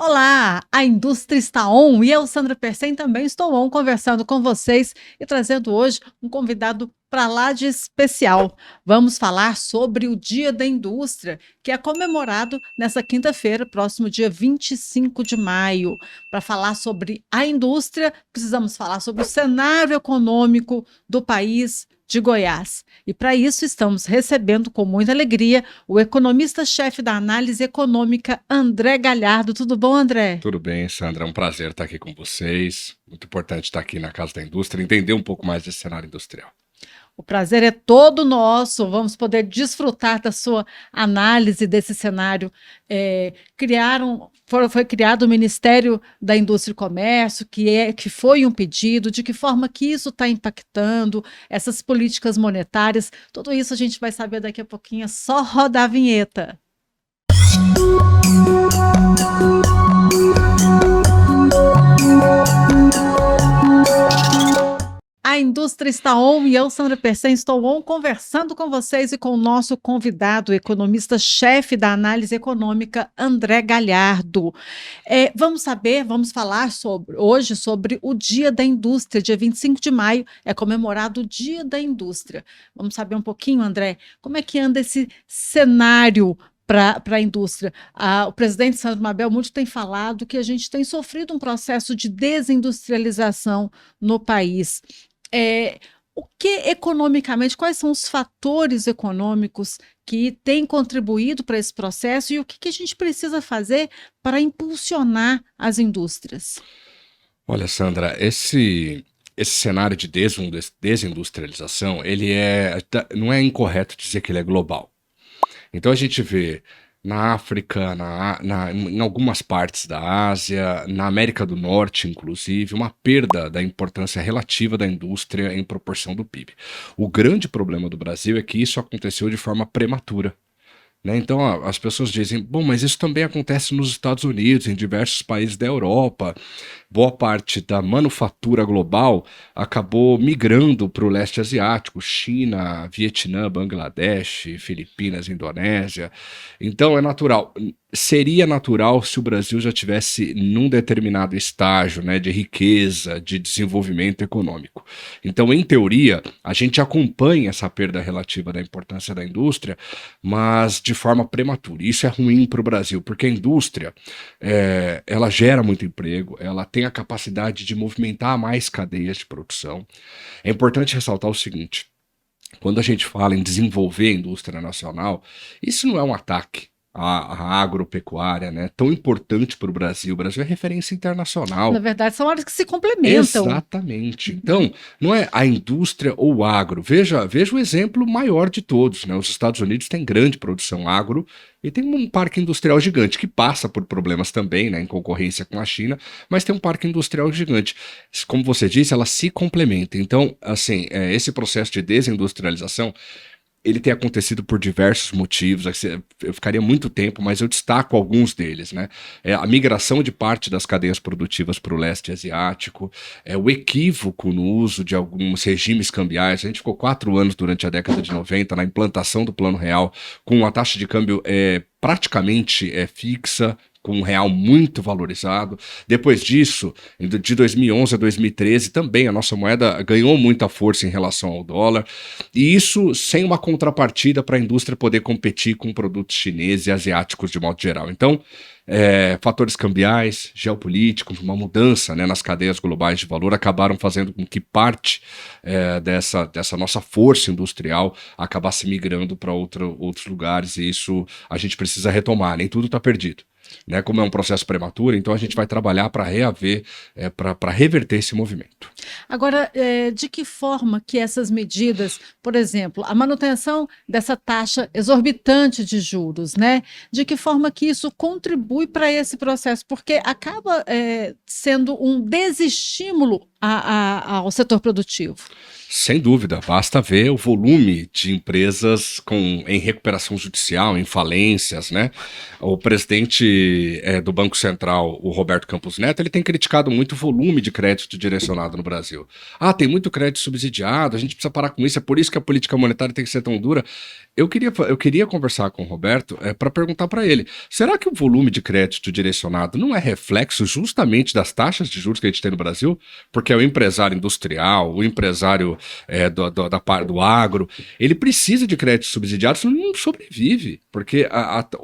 Olá, a indústria está on e eu, Sandra Persen, também estou on conversando com vocês e trazendo hoje um convidado para lá de especial. Vamos falar sobre o Dia da Indústria, que é comemorado nessa quinta-feira, próximo dia 25 de maio. Para falar sobre a indústria, precisamos falar sobre o cenário econômico do país de Goiás. E para isso estamos recebendo com muita alegria o economista-chefe da análise econômica, André Galhardo. Tudo bom, André? Tudo bem, Sandra? É um prazer estar aqui com vocês. Muito importante estar aqui na Casa da Indústria, entender um pouco mais desse cenário industrial. O prazer é todo nosso. Vamos poder desfrutar da sua análise desse cenário. Foi criado o Ministério da Indústria e Comércio, que foi um pedido, de que forma que isso está impactando essas políticas monetárias. Tudo isso a gente vai saber daqui a pouquinho. É só rodar a vinheta. A indústria está on e eu, Sandra Persen, estou on conversando com vocês e com o nosso convidado, o economista-chefe da análise econômica, André Galhardo. Vamos falar hoje sobre o Dia da Indústria. Dia 25 de maio é comemorado o Dia da Indústria. Vamos saber um pouquinho, André, como é que anda esse cenário para a indústria? O presidente Sandro Mabel muito tem falado que a gente tem sofrido um processo de desindustrialização no país. O que economicamente, quais são os fatores econômicos que têm contribuído para esse processo e o que a gente precisa fazer para impulsionar as indústrias? Olha, Sandra, esse cenário de desindustrialização, não é incorreto dizer que ele é global. Então a gente vê na África, em algumas partes da Ásia, na América do Norte, inclusive, uma perda da importância relativa da indústria em proporção do PIB. O grande problema do Brasil é que isso aconteceu de forma prematura. Né? Então, as pessoas dizem, bom, mas isso também acontece nos Estados Unidos, em diversos países da Europa. Boa parte da manufatura global acabou migrando para o leste asiático, China, Vietnã, Bangladesh, Filipinas, Indonésia. Então, é natural. Seria natural se o Brasil já tivesse num determinado estágio, né, de riqueza, de desenvolvimento econômico. Então, em teoria, a gente acompanha essa perda relativa da importância da indústria, mas de forma prematura. Isso é ruim para o Brasil, porque a indústria ela gera muito emprego, ela tem a capacidade de movimentar mais cadeias de produção. É importante ressaltar o seguinte: quando a gente fala em desenvolver a indústria nacional, isso não é um ataque à agropecuária, né? Tão importante para o Brasil. O Brasil é referência Na internacional. verdade, são áreas que se complementam. Exatamente. Então, não é a indústria ou o agro. Veja o exemplo maior de todos, né? Os Estados Unidos têm grande produção agro e tem um parque industrial gigante que passa por problemas também, né, em concorrência com a China, mas tem um parque industrial gigante. Como você disse, elas se complementam. Então, assim, esse processo de desindustrialização ele tem acontecido por diversos motivos. Eu ficaria muito tempo, mas eu destaco alguns deles, né? A migração de parte das cadeias produtivas para o leste asiático, o equívoco no uso de alguns regimes cambiais. A gente ficou 4 anos durante a década de 90 na implantação do Plano Real, com uma taxa de câmbio praticamente fixa, com um real muito valorizado. Depois disso, de 2011 a 2013, também a nossa moeda ganhou muita força em relação ao dólar, e isso sem uma contrapartida para a indústria poder competir com produtos chineses e asiáticos de modo geral. Então, fatores cambiais, geopolíticos, uma mudança, né, nas cadeias globais de valor acabaram fazendo com que parte dessa nossa força industrial acabasse migrando para outros lugares, e isso a gente precisa retomar, nem tudo está perdido. Né, como é um processo prematuro, então a gente vai trabalhar para reaver, para reverter esse movimento. Agora, de que forma que essas medidas, por exemplo, a manutenção dessa taxa exorbitante de juros, né? De que forma que isso contribui para esse processo? Porque acaba sendo um desestímulo ao setor produtivo? Sem dúvida, basta ver o volume de empresas em recuperação judicial, em falências, né? O presidente do Banco Central, o Roberto Campos Neto, ele tem criticado muito o volume de crédito direcionado no Brasil. Ah, tem muito crédito subsidiado, a gente precisa parar com isso, é por isso que a política monetária tem que ser tão dura. Eu queria conversar com o Roberto para perguntar para ele, será que o volume de crédito direcionado não é reflexo justamente das taxas de juros que a gente tem no Brasil? Porque é o empresário industrial, o empresário da parte do agro, ele precisa de crédito subsidiado, senão ele não sobrevive. Porque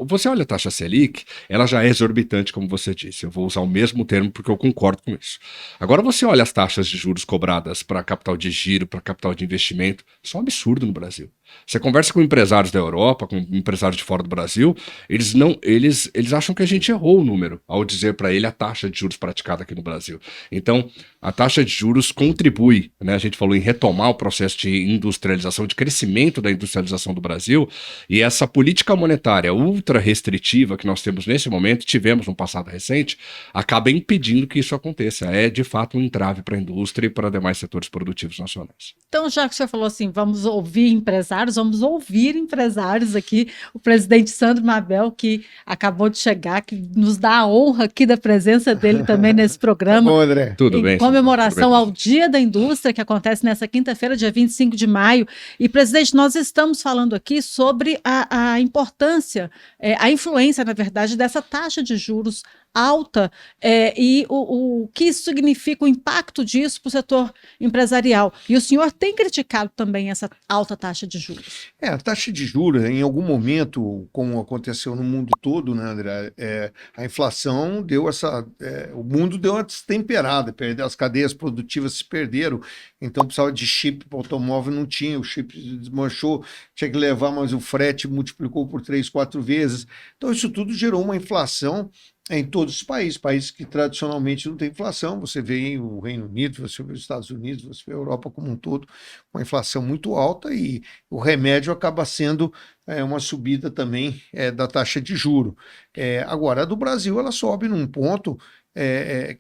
você olha a taxa Selic, ela já é exorbitante, como você disse. Eu vou usar o mesmo termo porque eu concordo com isso. Agora você olha as taxas de juros cobradas para capital de giro, para capital de investimento, isso é um absurdo no Brasil. Você conversa com empresários da Europa, com empresários de fora do Brasil, eles acham que a gente errou o número ao dizer para ele a taxa de juros praticada aqui no Brasil. Então, a taxa de juros contribui, né? A gente falou em retomar o processo de industrialização, de crescimento da industrialização do Brasil, e essa política monetária ultra restritiva que nós temos nesse momento, tivemos no passado recente, acaba impedindo que isso aconteça. É, de fato, um entrave para a indústria e para demais setores produtivos nacionais. Então, já que o senhor falou assim, vamos ouvir empresários aqui, o presidente Sandro Mabel, que acabou de chegar, que nos dá a honra aqui da presença dele também nesse programa. Tá bom, André. Tudo bem. Em comemoração ao Dia da Indústria, que acontece nessa quinta-feira, dia 25 de maio. E, presidente, nós estamos falando aqui sobre a importância, a influência, na verdade, dessa taxa de juros alta e o que isso significa, o impacto disso para o setor empresarial. E o senhor tem criticado também essa alta taxa de juros. A taxa de juros, em algum momento, como aconteceu no mundo todo, né, André, a inflação deu o mundo deu uma destemperada, as cadeias produtivas se perderam, então precisava de chip para o automóvel, não tinha, o chip desmanchou, tinha que levar, mas o frete multiplicou por 3, 4 vezes. Então isso tudo gerou uma inflação em todos os países que tradicionalmente não tem inflação. Você vê o Reino Unido, você vê os Estados Unidos, você vê a Europa como um todo, uma inflação muito alta, e o remédio acaba sendo uma subida também da taxa de juro. Agora, a do Brasil, ela sobe num ponto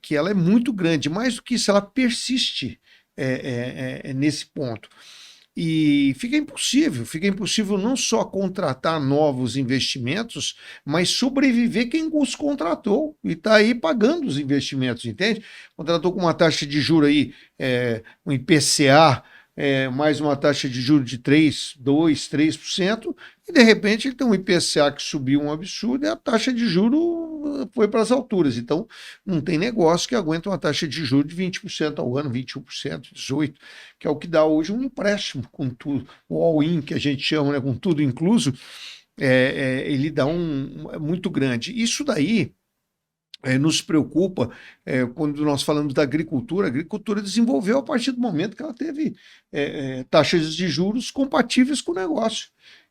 que ela é muito grande, mais do que isso, ela persiste nesse ponto. E fica impossível não só contratar novos investimentos, mas sobreviver quem os contratou e está aí pagando os investimentos, entende? Contratou com uma taxa de juros aí, um IPCA, mais uma taxa de juros de 3%, e de repente ele tem um IPCA que subiu um absurdo e a taxa de juros foi para as alturas. Então não tem negócio que aguenta uma taxa de juros de 20% ao ano, 21%, 18%, que é o que dá hoje um empréstimo com tudo, o all-in que a gente chama, né, com tudo incluso, ele dá muito grande. Isso daí nos preocupa quando nós falamos da agricultura. A agricultura desenvolveu a partir do momento que ela teve taxas de juros compatíveis com o negócio.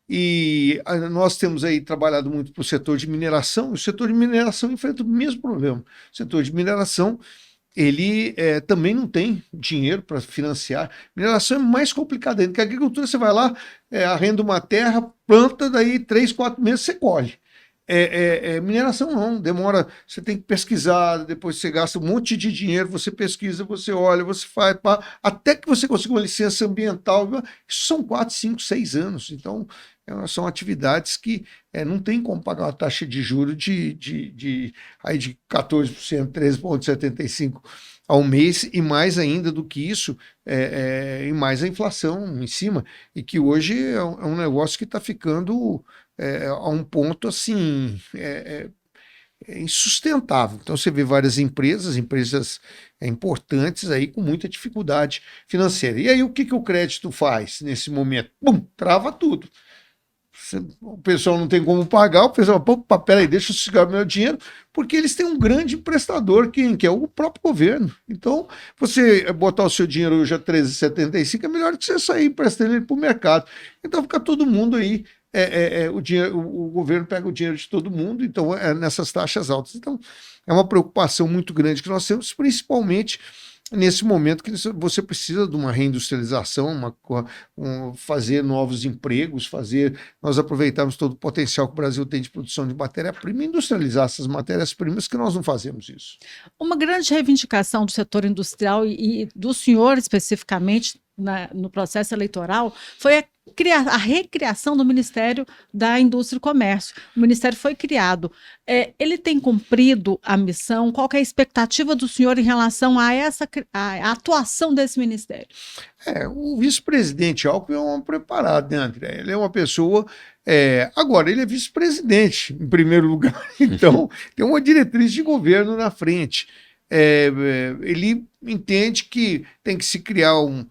E nós temos aí trabalhado muito para o setor de mineração, e o setor de mineração enfrenta o mesmo problema. O setor de mineração, ele também não tem dinheiro para financiar. Mineração é mais complicada ainda, porque a agricultura, você vai lá, arrenda uma terra, planta, daí 3, 4 meses você colhe. Mineração não, demora, você tem que pesquisar, depois você gasta um monte de dinheiro, você pesquisa, você olha, você faz, até que você consiga uma licença ambiental, isso são 4, 5, 6 anos, então são atividades que não tem como pagar uma taxa de juros de 14%, 13,75% ao mês, e mais ainda do que isso, e mais a inflação em cima, e que hoje é um negócio que está ficando a um ponto assim insustentável. Então você vê várias empresas importantes aí com muita dificuldade financeira. E aí o que o crédito faz nesse momento? Trava tudo. O pessoal não tem como pagar, o pessoal, peraí, deixa eu segurar meu dinheiro, porque eles têm um grande emprestador, que é o próprio governo. Então, você botar o seu dinheiro hoje a 13,75 é melhor que você sair emprestando ele para o mercado. Então fica todo mundo aí, o governo pega o dinheiro de todo mundo, então nessas taxas altas. Então, é uma preocupação muito grande que nós temos, principalmente nesse momento que você precisa de uma reindustrialização, fazer novos empregos, nós aproveitarmos todo o potencial que o Brasil tem de produção de matéria-prima e industrializar essas matérias-primas, que nós não fazemos isso. Uma grande reivindicação do setor industrial e do senhor especificamente no processo eleitoral foi a recriação do Ministério da Indústria e Comércio. O Ministério foi criado. Ele tem cumprido a missão? Qual que é a expectativa do senhor em relação a a atuação desse Ministério? O vice-presidente Alckmin é um preparado, né, André? Ele é uma pessoa... agora, ele é vice-presidente, em primeiro lugar. Então, tem uma diretriz de governo na frente. Ele entende que tem que se criar um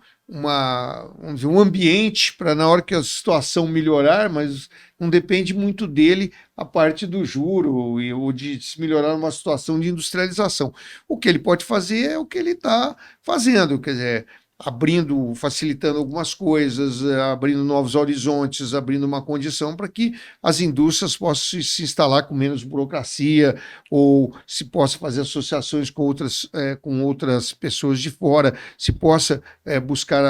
ambiente para, na hora que a situação melhorar, mas não depende muito dele a parte do juro ou de se melhorar uma situação de industrialização. O que ele pode fazer é o que ele está fazendo, quer dizer, facilitando algumas coisas, abrindo novos horizontes, abrindo uma condição para que as indústrias possam se instalar com menos burocracia, ou se possa fazer associações com outras pessoas de fora, se possa buscar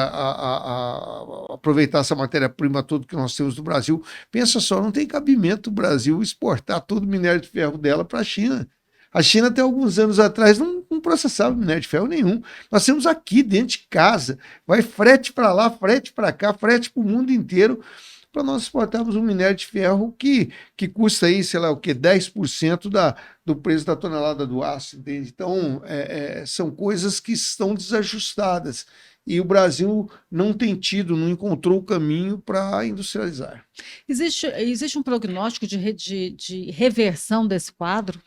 aproveitar essa matéria-prima toda que nós temos no Brasil. Pensa só, não tem cabimento o Brasil exportar todo o minério de ferro dela para a China. A China, até alguns anos atrás, não processava minério de ferro nenhum. Nós temos aqui, dentro de casa, vai frete para lá, frete para cá, frete para o mundo inteiro, para nós exportarmos um minério de ferro que custa aí, sei lá o quê, 10% do preço da tonelada do aço, entende? Então, são coisas que estão desajustadas. E o Brasil não encontrou o caminho para industrializar. Existe um prognóstico de reversão desse quadro?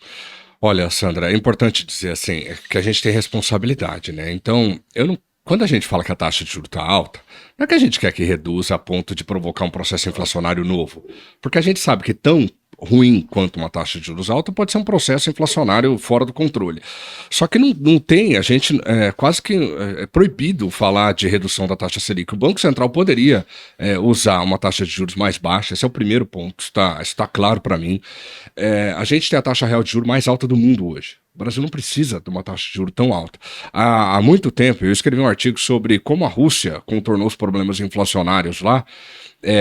Olha, Sandra, é importante dizer assim, que a gente tem responsabilidade, né? Então, quando a gente fala que a taxa de juros está alta, não é que a gente quer que reduza a ponto de provocar um processo inflacionário novo, porque a gente sabe que tão ruim quanto uma taxa de juros alta pode ser um processo inflacionário fora do controle. Só que não tem, quase que é proibido falar de redução da taxa Selic. O Banco Central poderia usar uma taxa de juros mais baixa, esse é o primeiro ponto, está claro para mim. A gente tem a taxa real de juros mais alta do mundo hoje. O Brasil não precisa de uma taxa de juros tão alta. Há muito tempo eu escrevi um artigo sobre como a Rússia contornou os problemas inflacionários lá,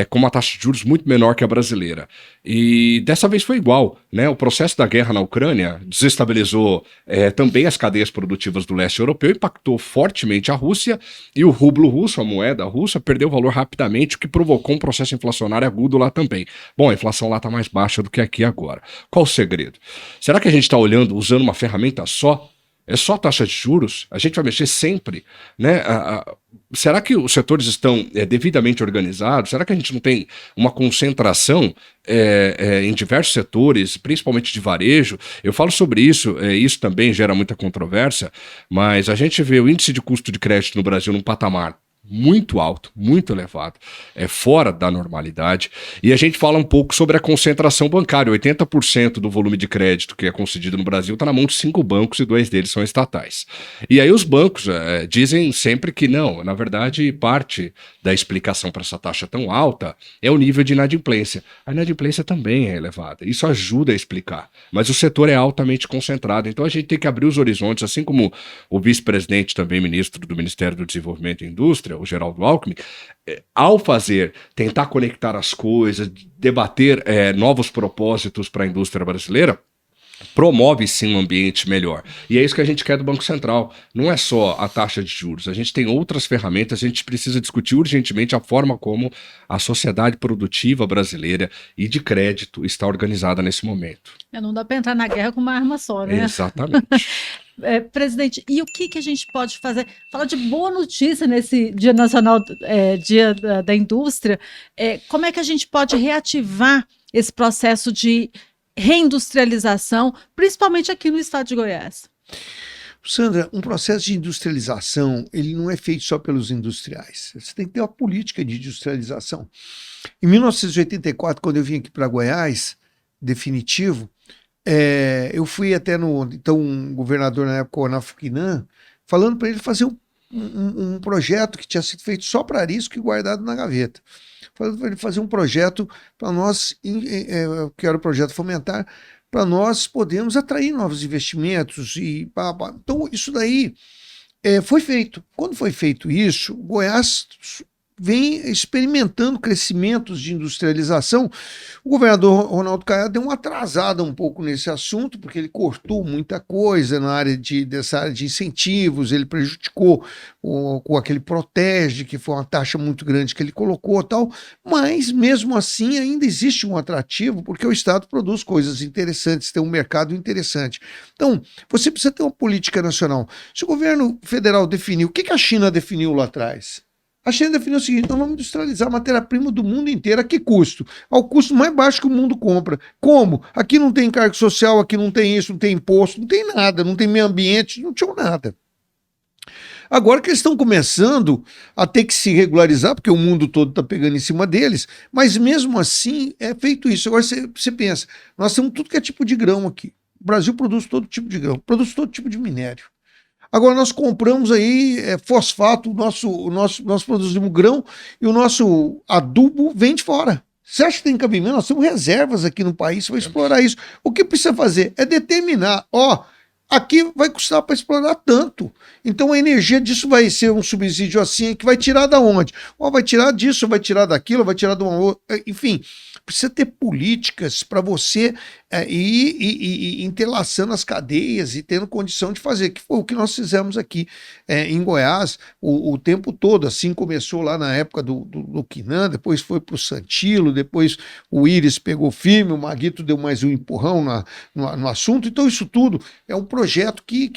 com uma taxa de juros muito menor que a brasileira. E dessa vez foi igual, né? O processo da guerra na Ucrânia desestabilizou também as cadeias produtivas do leste europeu, impactou fortemente a Rússia, e o rublo russo, a moeda russa, perdeu valor rapidamente, o que provocou um processo inflacionário agudo lá também. Bom, a inflação lá está mais baixa do que aqui agora. Qual o segredo? Será que a gente está usando uma ferramenta só? É só taxa de juros? A gente vai mexer sempre, né? Será que os setores estão devidamente organizados? Será que a gente não tem uma concentração em diversos setores, principalmente de varejo? Eu falo sobre isso, isso também gera muita controvérsia, mas a gente vê o índice de custo de crédito no Brasil num patamar muito alto, muito elevado, fora da normalidade. E a gente fala um pouco sobre a concentração bancária. 80% do volume de crédito que é concedido no Brasil está na mão de 5 bancos e 2 deles são estatais. E aí os bancos dizem sempre que não, na verdade, parte da explicação para essa taxa tão alta é o nível de inadimplência. A inadimplência também é elevada, isso ajuda a explicar, mas o setor é altamente concentrado, então a gente tem que abrir os horizontes, assim como o vice-presidente, também ministro do Ministério do Desenvolvimento e Indústria, o Geraldo Alckmin, ao tentar conectar as coisas, debater novos propósitos para a indústria brasileira, promove sim um ambiente melhor. E é isso que a gente quer do Banco Central. Não é só a taxa de juros, a gente tem outras ferramentas, a gente precisa discutir urgentemente a forma como a sociedade produtiva brasileira e de crédito está organizada nesse momento. Não dá para entrar na guerra com uma arma só, né? Exatamente. Presidente, e o que a gente pode fazer? Fala de boa notícia nesse Dia Nacional, Dia da Indústria. Como é que a gente pode reativar esse processo de reindustrialização, principalmente aqui no estado de Goiás? Sandra, um processo de industrialização, ele não é feito só pelos industriais. Você tem que ter uma política de industrialização. Em 1984, quando eu vim aqui para Goiás, definitivo, eu fui até um governador na época, o Onafuquinan, falando para ele fazer um projeto que tinha sido feito só para risco e guardado na gaveta. Falando para ele fazer um projeto para nós, que era o projeto Fomentar, para nós podermos atrair novos investimentos. Então, isso daí Foi feito. Quando foi feito isso, Goiás vem experimentando crescimentos de industrialização. O governador Ronaldo Caiado deu uma atrasada um pouco nesse assunto, porque ele cortou muita coisa dessa área de incentivos, ele prejudicou com aquele Protege, que foi uma taxa muito grande que ele colocou tal, mas mesmo assim ainda existe um atrativo, porque o Estado produz coisas interessantes, tem um mercado interessante. Então, você precisa ter uma política nacional. Se o governo federal definiu, o que a China definiu lá atrás? A China definiu o seguinte: nós vamos industrializar a matéria-prima do mundo inteiro. A que custo? Ao custo mais baixo que o mundo compra. Como? Aqui não tem encargo social, aqui não tem isso, não tem imposto, não tem nada, não tem meio ambiente, não tinha nada. Agora que eles estão começando a ter que se regularizar, porque o mundo todo está pegando em cima deles, mas mesmo assim é feito isso. Agora você pensa, nós temos tudo que é tipo de grão aqui. O Brasil produz todo tipo de grão, produz todo tipo de minério. Agora nós compramos aí fosfato, nós produzimos grão e o nosso adubo vem de fora. Você acha que tem cabimento? Nós temos reservas aqui no país para explorar isso. O que precisa fazer é determinar, aqui vai custar para explorar tanto. Então a energia disso vai ser um subsídio assim, que vai tirar da onde? Vai tirar disso, vai tirar daquilo, vai tirar de uma outra. Enfim, precisa ter políticas para você ir entrelaçando as cadeias e tendo condição de fazer, que foi o que nós fizemos aqui em Goiás o tempo todo. Assim começou lá na época do Quinan, depois foi para o Santilo, depois o Íris pegou firme, o Maguito deu mais um empurrão no assunto. Então isso tudo é um projeto que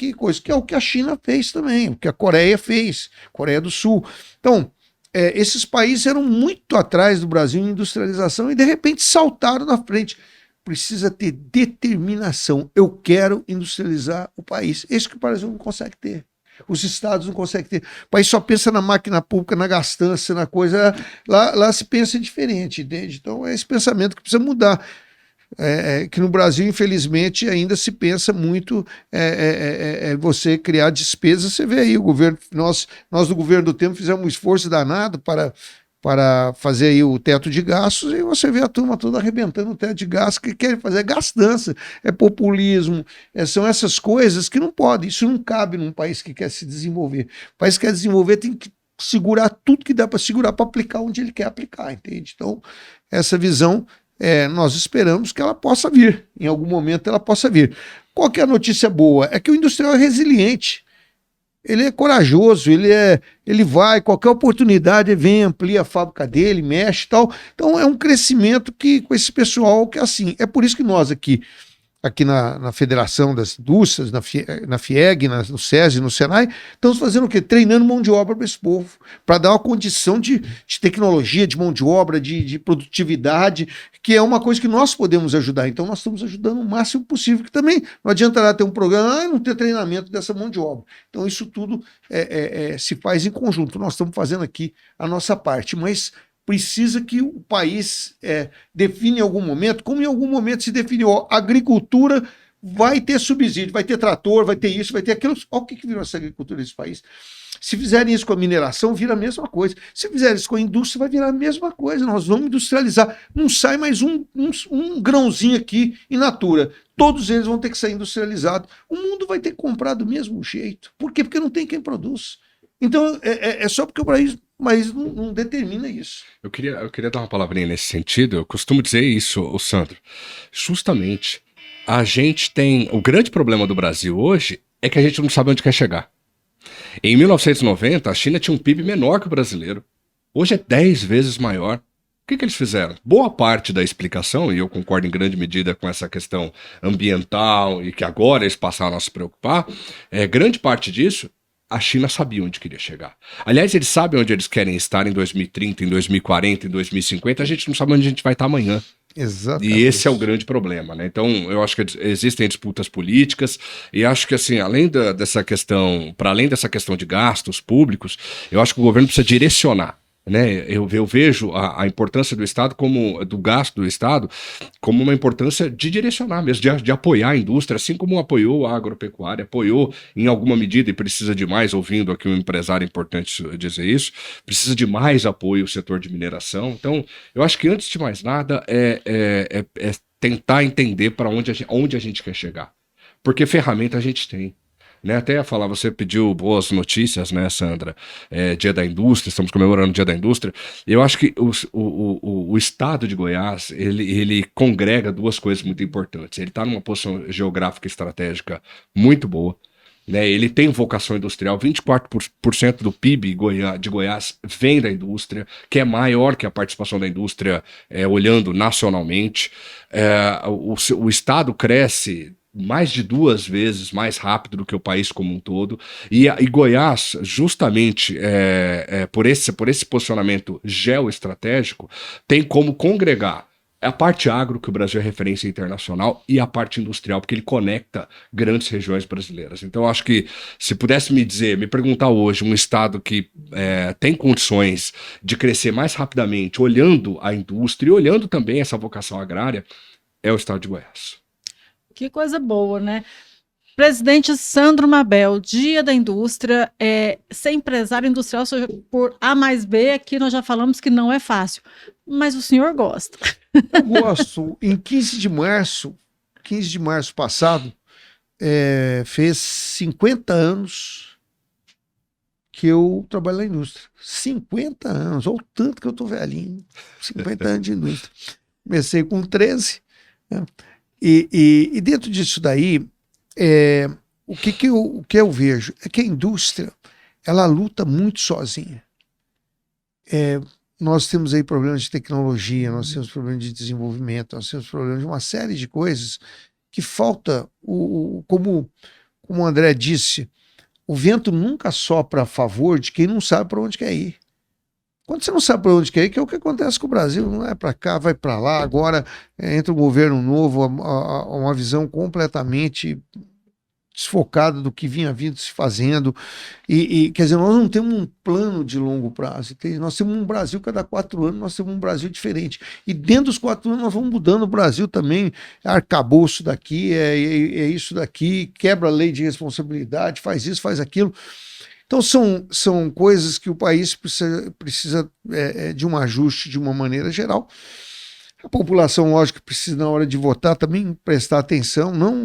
é o que a China fez também, o que a Coreia fez, Coreia do Sul. Então, esses países eram muito atrás do Brasil em industrialização e de repente saltaram na frente. Precisa ter determinação. Eu quero industrializar o país. Isso que o Brasil não consegue ter. Os estados não conseguem ter. O país só pensa na máquina pública, na gastança, na coisa. Lá se pensa diferente, entende? Então é esse pensamento que precisa mudar. Que no Brasil, infelizmente, ainda se pensa muito você criar despesas. Você vê aí o governo, nós do governo do tempo fizemos um esforço danado para fazer aí o teto de gastos, e você vê a turma toda arrebentando o teto de gastos, que querem fazer gastança, populismo, são essas coisas que não podem, isso não cabe num país que quer se desenvolver. O país que quer desenvolver tem que segurar tudo que dá para segurar para aplicar onde ele quer aplicar, entende? Então, essa visão nós esperamos que ela possa vir, em algum momento ela possa vir. Qual que é a notícia boa? É que o industrial é resiliente, ele é corajoso, ele vai, qualquer oportunidade, ele vem, amplia a fábrica dele, mexe e tal. Então é um crescimento com esse pessoal que é assim. É por isso que nós aqui na Federação das Indústrias, na FIEG, no SESI, no Senai, estamos fazendo o quê? Treinando mão de obra para esse povo, para dar uma condição de tecnologia, de mão de obra, de produtividade, que é uma coisa que nós podemos ajudar. Então nós estamos ajudando o máximo possível, que também não adiantará ter um programa e não ter treinamento dessa mão de obra. Então isso tudo se faz em conjunto. Nós estamos fazendo aqui a nossa parte, mas precisa que o país define em algum momento, como em algum momento se definiu, a agricultura vai ter subsídio, vai ter trator, vai ter isso, vai ter aquilo. Olha o que virou essa agricultura nesse país. Se fizerem isso com a mineração, vira a mesma coisa. Se fizerem isso com a indústria, vai virar a mesma coisa. Nós vamos industrializar. Não sai mais um grãozinho aqui in natura. Todos eles vão ter que ser industrializados. O mundo vai ter que comprar do mesmo jeito. Por quê? Porque não tem quem produz. Então, é só porque o país não determina isso. Eu queria dar uma palavrinha nesse sentido. Eu costumo dizer isso, Sandro. Justamente, a gente tem... O grande problema do Brasil hoje é que a gente não sabe onde quer chegar. Em 1990, a China tinha um PIB menor que o brasileiro. Hoje é 10 vezes maior. O que eles fizeram? Boa parte da explicação, e eu concordo em grande medida com essa questão ambiental, e que agora eles passaram a se preocupar, grande parte disso, a China sabia onde queria chegar. Aliás, eles sabem onde eles querem estar em 2030, em 2040, em 2050, a gente não sabe onde a gente vai estar amanhã. Exatamente. E esse é o grande problema, né? Então, eu acho que existem disputas políticas e acho que, assim, dessa questão de gastos públicos, eu acho que o governo precisa direcionar, né? Eu vejo a importância do Estado do gasto do Estado como uma importância de direcionar mesmo, de apoiar a indústria, assim como apoiou a agropecuária, apoiou em alguma medida, e precisa de mais, ouvindo aqui um empresário importante dizer isso, precisa de mais apoio ao setor de mineração. Então, eu acho que antes de mais nada é tentar entender para onde a gente quer chegar. Porque ferramenta a gente tem. né? Até ia falar, você pediu boas notícias, né, Sandra? Dia da Indústria, estamos comemorando o Dia da Indústria. Eu acho que o estado de Goiás, ele congrega duas coisas muito importantes. Ele está numa posição geográfica e estratégica muito boa, né? Ele tem vocação industrial, 24% do PIB de Goiás vem da indústria, que é maior que a participação da indústria olhando nacionalmente. O estado cresce mais de 2 vezes mais rápido do que o país como um todo, e Goiás, justamente por esse posicionamento geoestratégico, tem como congregar a parte agro, que o Brasil é referência internacional, e a parte industrial, porque ele conecta grandes regiões brasileiras. Então, eu acho que se pudesse me perguntar hoje, um estado que tem condições de crescer mais rapidamente, olhando a indústria e olhando também essa vocação agrária, é o estado de Goiás. Que coisa boa, né? Presidente Sandro Mabel, Dia da Indústria, ser empresário industrial, seja por A mais B, aqui nós já falamos que não é fácil, mas o senhor gosta. Eu gosto. Em 15 de março passado, fez 50 anos que eu trabalho na indústria. 50 anos, olha o tanto que eu tô velhinho. 50 anos de indústria. Comecei com 13, né? E dentro disso daí, o que eu vejo é que a indústria, ela luta muito sozinha. Nós temos aí problemas de tecnologia, nós temos problemas de desenvolvimento, nós temos problemas de uma série de coisas que falta, como o André disse, o vento nunca sopra a favor de quem não sabe para onde quer ir. Quando você não sabe para onde quer ir, que é o que acontece com o Brasil, não é para cá, vai para lá, agora entra um governo novo, uma visão completamente desfocada do que vinha vindo se fazendo, quer dizer, nós não temos um plano de longo prazo, nós temos um Brasil, cada 4 anos nós temos um Brasil diferente, e dentro dos 4 anos nós vamos mudando o Brasil também, arcabouço daqui, isso daqui, quebra a lei de responsabilidade, faz isso, faz aquilo. Então são coisas que o país precisa de um ajuste de uma maneira geral. A população, lógico, precisa, na hora de votar, também prestar atenção, não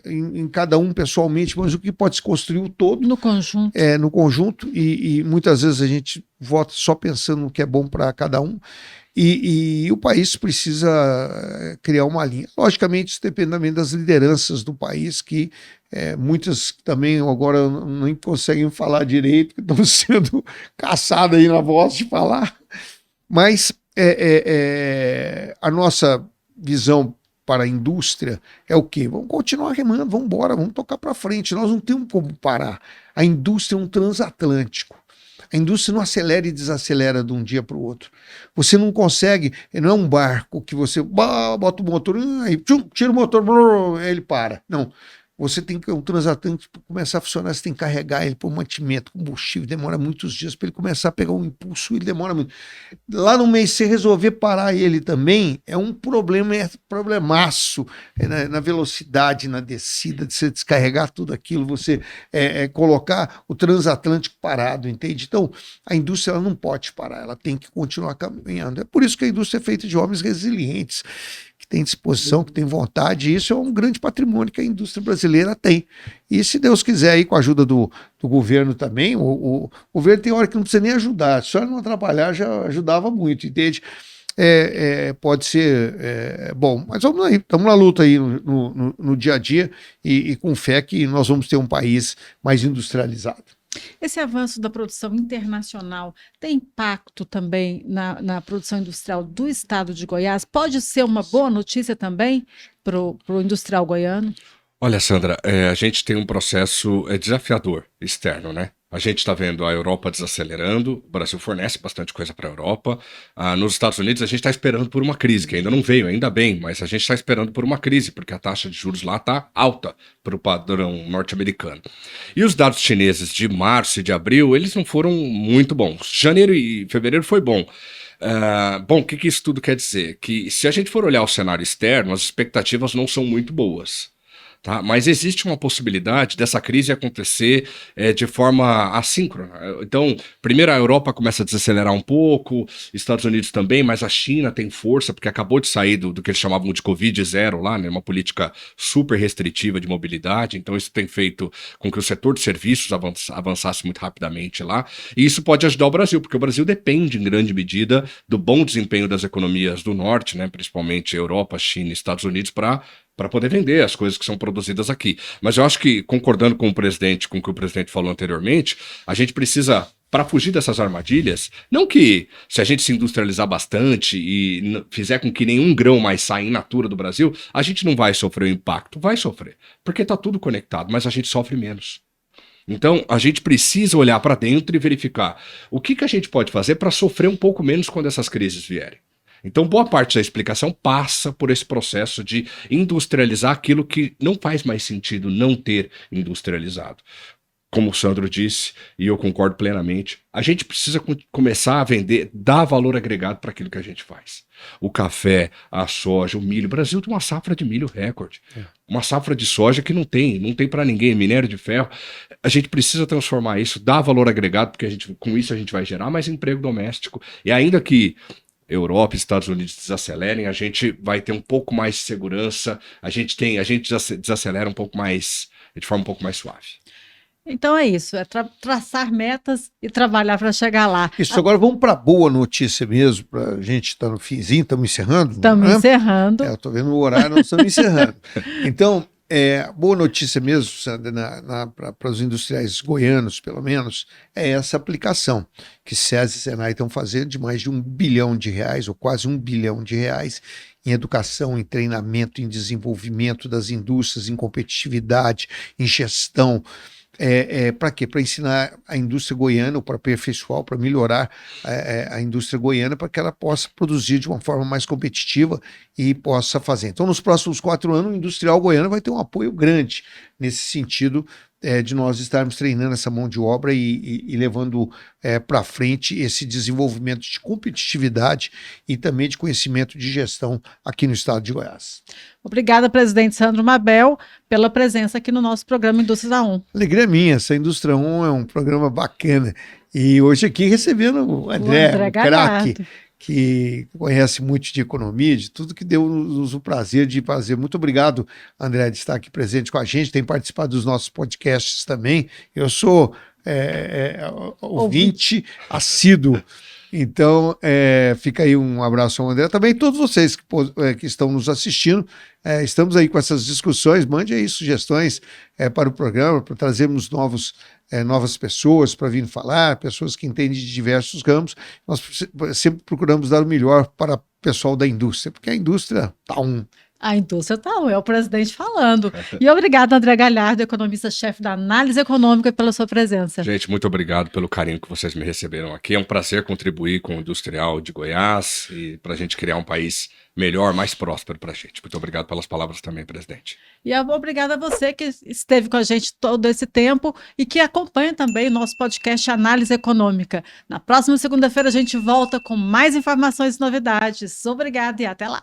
em cada um pessoalmente, mas o que pode se construir o todo. No conjunto. No conjunto, e muitas vezes a gente vota só pensando no que é bom para cada um. E o país precisa criar uma linha. Logicamente, isso depende também das lideranças do país, que muitas também agora nem conseguem falar direito, que estão sendo caçadas aí na voz de falar. Mas a nossa visão para a indústria é o quê? Vamos continuar remando, vamos embora, vamos tocar para frente. Nós não temos como parar. A indústria é um transatlântico. A indústria não acelera e desacelera de um dia para o outro. Você não consegue, não é um barco que você bota o motor, aí, tira o motor, ele para. Não. Você tem que, o transatlântico, para começar a funcionar, você tem que carregar ele por mantimento, combustível, demora muitos dias para ele começar a pegar um impulso, ele demora muito. Lá no meio, se você resolver parar ele também, é um problemaço na velocidade, na descida, de você descarregar tudo aquilo, você colocar o transatlântico parado, entende? Então, a indústria ela não pode parar, ela tem que continuar caminhando. É por isso que a indústria é feita de homens resilientes, que tem disposição, que tem vontade, e isso é um grande patrimônio que a indústria brasileira tem. E se Deus quiser, aí, com a ajuda do governo também, o governo tem hora que não precisa nem ajudar, só não atrapalhar já ajudava muito, entende? Pode ser bom, mas vamos aí, estamos na luta aí no dia a dia e com fé que nós vamos ter um país mais industrializado. Esse avanço da produção internacional tem impacto também na produção industrial do estado de Goiás? Pode ser uma boa notícia também para o industrial goiano? Olha, Sandra, a gente tem um processo desafiador externo, né? A gente está vendo a Europa desacelerando, o Brasil fornece bastante coisa para a Europa. Nos Estados Unidos a gente está esperando por uma crise, que ainda não veio, ainda bem, mas a gente está esperando por uma crise, porque a taxa de juros lá está alta para o padrão norte-americano. E os dados chineses de março e de abril, eles não foram muito bons. Janeiro e fevereiro foi bom. Bom, o que isso tudo quer dizer? Que se a gente for olhar o cenário externo, as expectativas não são muito boas. tá? Mas existe uma possibilidade dessa crise acontecer de forma assíncrona. Então, primeiro a Europa começa a desacelerar um pouco, Estados Unidos também, mas a China tem força, porque acabou de sair do que eles chamavam de Covid zero lá, né? Uma política super restritiva de mobilidade, então isso tem feito com que o setor de serviços avançasse muito rapidamente lá, e isso pode ajudar o Brasil, porque o Brasil depende em grande medida do bom desempenho das economias do norte, né? Principalmente Europa, China e Estados Unidos, para poder vender as coisas que são produzidas aqui. Mas eu acho que, concordando com o presidente, com o que o presidente falou anteriormente, a gente precisa, para fugir dessas armadilhas, não que se a gente se industrializar bastante e fizer com que nenhum grão mais saia in natura do Brasil, a gente não vai sofrer o impacto. Vai sofrer, porque está tudo conectado, mas a gente sofre menos. Então, a gente precisa olhar para dentro e verificar o que a gente pode fazer para sofrer um pouco menos quando essas crises vierem. Então, boa parte da explicação passa por esse processo de industrializar aquilo que não faz mais sentido não ter industrializado. Como o Sandro disse, e eu concordo plenamente, a gente precisa começar a vender, dar valor agregado para aquilo que a gente faz. O café, a soja, o milho. O Brasil tem uma safra de milho recorde. Uma safra de soja que não tem para ninguém, minério de ferro. A gente precisa transformar isso, dar valor agregado, porque com isso a gente vai gerar mais emprego doméstico. E ainda que Europa e Estados Unidos desacelerem, a gente vai ter um pouco mais de segurança, a gente desacelera um pouco mais, de forma um pouco mais suave. Então é isso, é traçar metas e trabalhar para chegar lá. Isso, agora vamos para a boa notícia mesmo, para a gente estar no finzinho, estamos encerrando? Estamos encerrando. Eu estou vendo o horário, nós estamos encerrando. Então, boa notícia mesmo, Sandra, para os industriais goianos, pelo menos, é essa aplicação que SESI e Senai estão fazendo de mais de R$1 bilhão, ou quase R$1 bilhão, em educação, em treinamento, em desenvolvimento das indústrias, em competitividade, em gestão. Para quê? Para ensinar a indústria goiana, ou para aperfeiçoar, para melhorar a indústria goiana, para que ela possa produzir de uma forma mais competitiva e possa fazer. Então, nos próximos 4 anos, o industrial goiano vai ter um apoio grande nesse sentido, de nós estarmos treinando essa mão de obra e levando para frente esse desenvolvimento de competitividade e também de conhecimento de gestão aqui no estado de Goiás. Obrigada, presidente Sandro Mabel, pela presença aqui no nosso programa Indústrias da ON. Alegria minha, essa Indústria ON é um programa bacana. E hoje aqui recebendo o André craque, que conhece muito de economia, de tudo, que deu-nos o prazer de fazer. Muito obrigado, André, de estar aqui presente com a gente, tem participado dos nossos podcasts também. Eu sou ouvinte assíduo. Então, fica aí um abraço ao André. Também todos vocês que estão nos assistindo, estamos aí com essas discussões, mande aí sugestões para o programa, para trazermos novas pessoas para vir falar, pessoas que entendem de diversos ramos. Nós sempre procuramos dar o melhor para o pessoal da indústria, porque a indústria está A indústria é o presidente falando. E obrigado, André Galhardo, economista-chefe da Análise Econômica, pela sua presença. Gente, muito obrigado pelo carinho que vocês me receberam aqui. É um prazer contribuir com o industrial de Goiás e para a gente criar um país melhor, mais próspero para a gente. Muito obrigado pelas palavras também, presidente. E obrigada a você que esteve com a gente todo esse tempo e que acompanha também o nosso podcast Análise Econômica. Na próxima segunda-feira a gente volta com mais informações e novidades. Obrigada e até lá.